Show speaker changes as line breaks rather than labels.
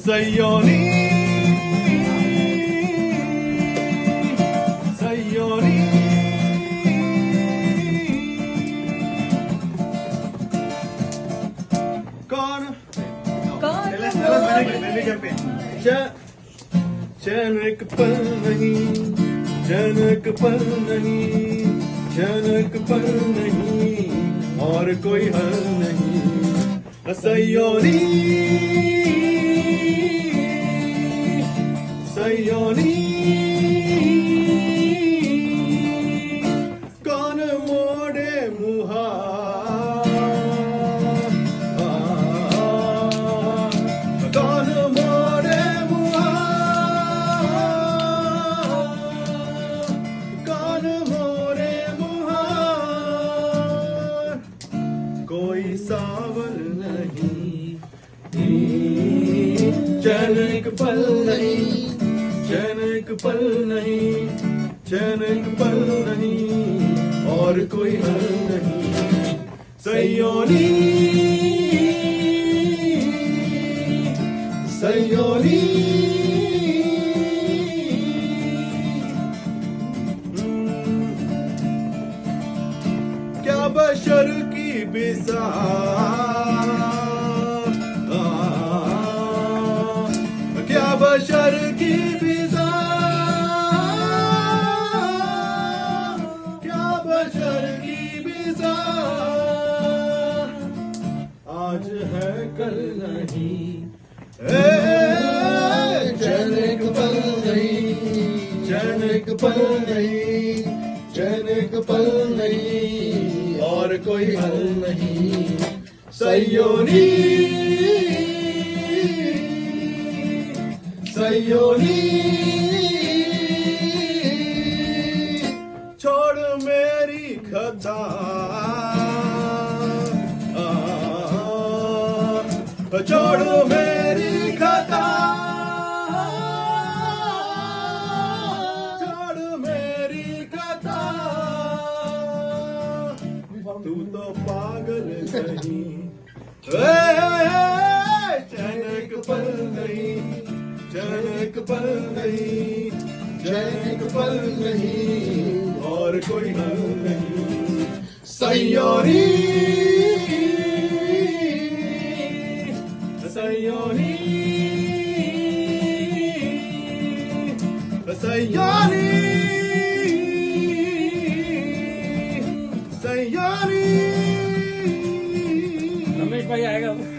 सयोनी सयोनी कौन चनक पल नहीं चनक पल नहीं चनक पल नहीं और कोई हल नहीं सयोनी सयोनी कौन मोड़े मुहा कौन मोड़े मुहा कौन मोड़े मुहा कोई सावल नहीं चनक पल नहीं चनक पल नहीं चनक पल नहीं और कोई हल नहीं सयोनी सयोनी क्या बशर की बिसा क्या बशर की बिजा क्या बशर की बिजा आज है कल नहीं चनक पल नहीं चनक पल नहीं चनक पल नहीं और कोई हल नहीं सयोनी सयोनी छोड़ मेरी खता छोड़ मेरी खता छोड़ मेरी खता तू तो पागल नहीं चनक पल नहीं चनक पल नहीं चनक पल नहीं और कोई हल नहीं सयोनी सयोनी सयोनी सयोनी
रमेश भाई आएगा।